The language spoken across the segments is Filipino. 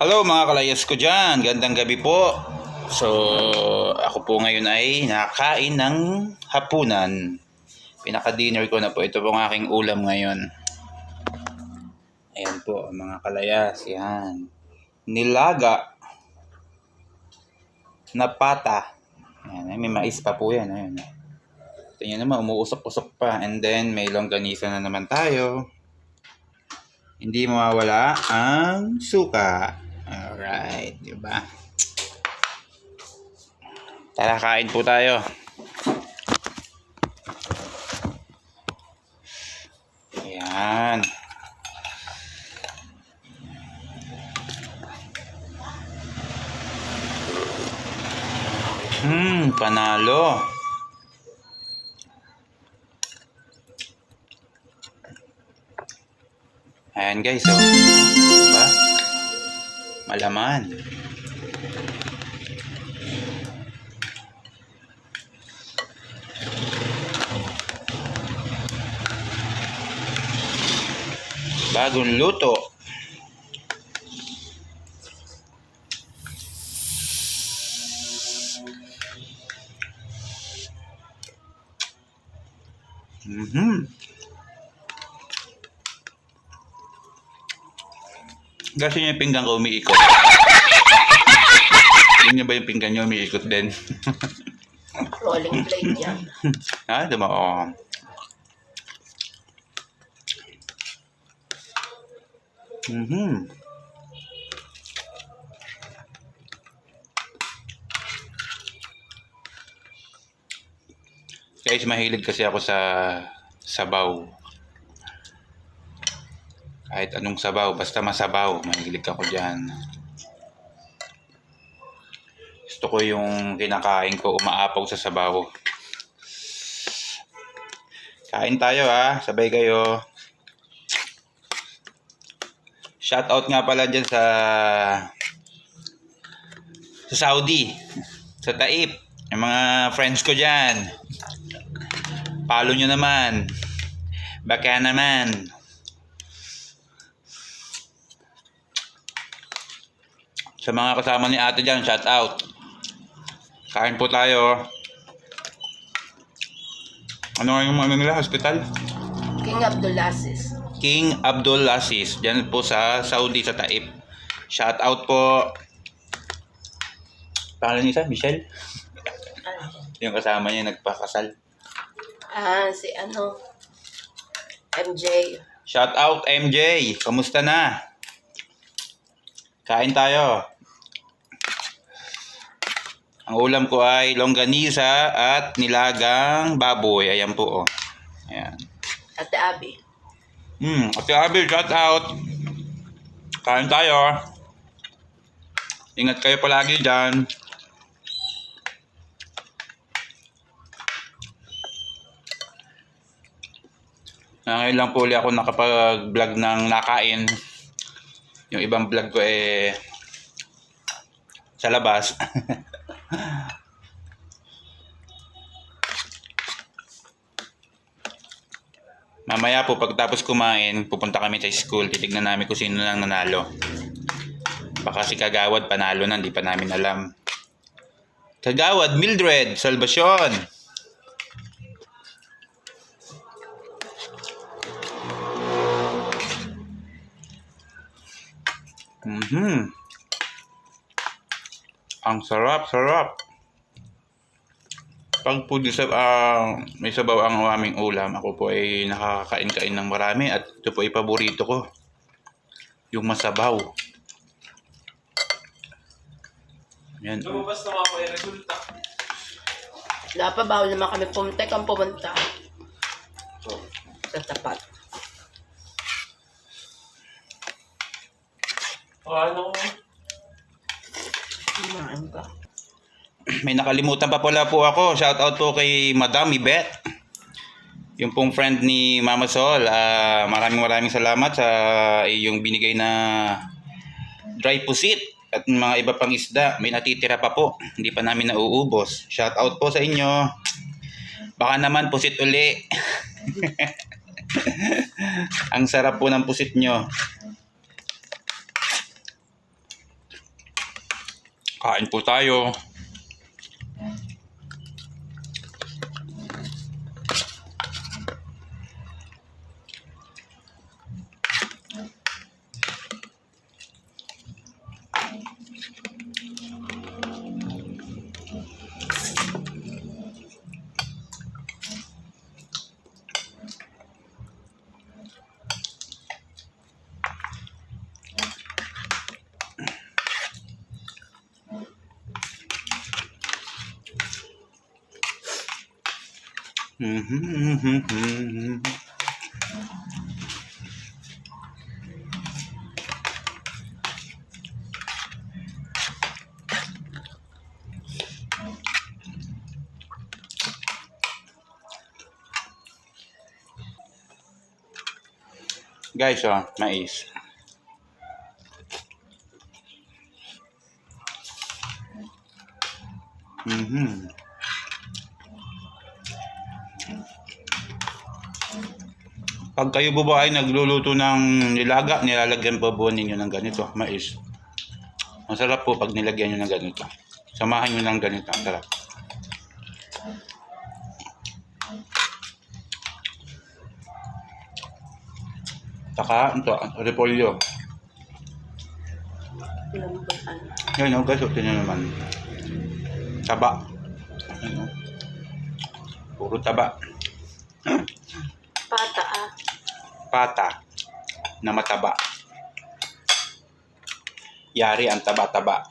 Hello mga kalayas ko dyan, gandang gabi po. So, ako po ngayon ay nakain ng hapunan. Pinaka-dinner ko na po. Ito po ang aking ulam ngayon. Ayan po mga kalayas, yan. Nilaga na pata. Ayan, may mais pa po yan. Ayan. Ito nyo naman, umuusok-usok pa. And then, may longganisa na naman tayo. Hindi mawawala ang suka. Alright, diba? Tara, kain po tayo. Ayan. Panalo. Ayan guys, oh. Diba? Malaman. Bagong luto. Kasi yung pinggan ko umiikot. Yun niya ba yung pinggan niya umiikot din? Rolling blade yan. Ha? Diba? Oo. Guys, mahilig kasi ako sa sabaw. Kahit anong sabaw, basta masabaw, mahilig ako dyan. Gusto ko yung kinakain ko umaapaw sa sabaw. Kain tayo ha, sabay kayo. Shoutout nga pala dyan sa Saudi, sa Taif. Yung mga friends ko dyan. Follow nyo naman. Baka naman. Sa mga kasama ni ate dyan, shout out. Kain po tayo. Ano nga yung ano nila, hospital? King Abdulaziz. King Abdulaziz. Dyan po sa Saudi, sa Taif. Shout out po. Pangalan niya Michelle? Yung kasama niya nagpakasal. Si MJ. Shout out MJ. Kamusta na? Kain tayo. Ang ulam ko ay longganisa at nilagang baboy. Ayan po, oh. Ayan. Ate Abby. Ate Abby, shout out. Kain tayo. Ingat kayo palagi dyan. Ngayon lang po ulit ako nakapag-vlog ng nakain. Yung ibang vlog ko sa labas. Mamaya po pagtapos kumain, pupunta kami sa school. Titignan namin kung sino lang nanalo. Baka si Kagawad panalo na, hindi pa namin alam. Kagawad, Mildred, Salvacion. Ang sarap. Pag po may sabaw ang aming ulam, ako po ay nakakain-kain ng marami at ito po ay paborito ko. Yung masabaw. Yan. Lumabas na ako yung resulta. Wala pa, bawal naman kami pumunta. Kang pumunta. Sa tapat. Ano? Kumain ka. May nakalimutan pa pala po ako. Shoutout po kay Madam Yvette. Yung pong friend ni Mama Sol. Maraming salamat sa yung binigay na dry pusit at mga iba pang isda. May natitira pa po. Hindi pa namin nauubos. Shoutout po sa inyo. Baka naman pusit uli. Ang sarap po ng pusit nyo. Kain po tayo. Guys, mais. Pag kayo po ba ay nagluluto ng nilaga, nilalagyan po ninyo ng ganito, mais. Masarap po pag nilagyan nyo ng ganito. Samahan nyo ng ganito, ang sarap. Saka, ito, repolyo. Lambutan. Yan o, guys, ito nyo naman. Taba. Ano? Puro taba. Pata Pata na mataba. Yari ang taba-taba.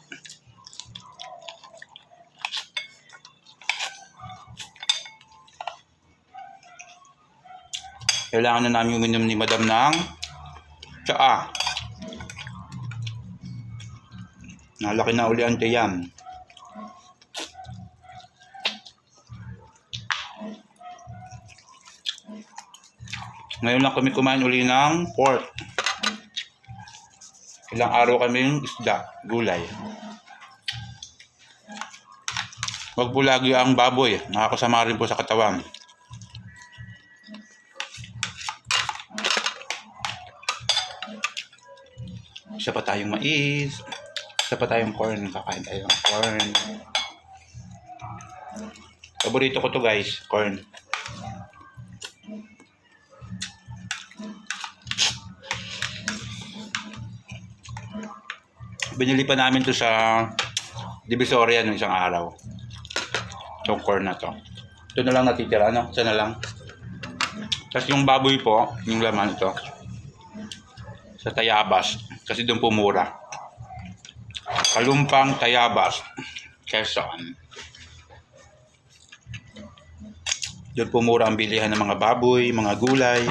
Kailangan na namin uminom ni Madam ng tsaa. Nalaki na uli ang tiyan. Ngayon lang kami kumain uli ng pork. Ilang araw kami yung isda, gulay. Wag po lagi ang baboy. Nakakasama rin po sa katawan. Isa pa tayong mais. Isa pa tayong corn. Kakain tayo ng corn. Paborito ko to guys, corn. Binili pa namin to sa Divisoria nung isang araw. Itong corn na to. Ito na lang natitira, no? Isa na lang. Tapos yung baboy po, yung laman ito, sa Tayabas. Kasi doon po mura. Kalumpang Tayabas, Quezon. Doon po mura ang bilihan ng mga baboy, mga gulay.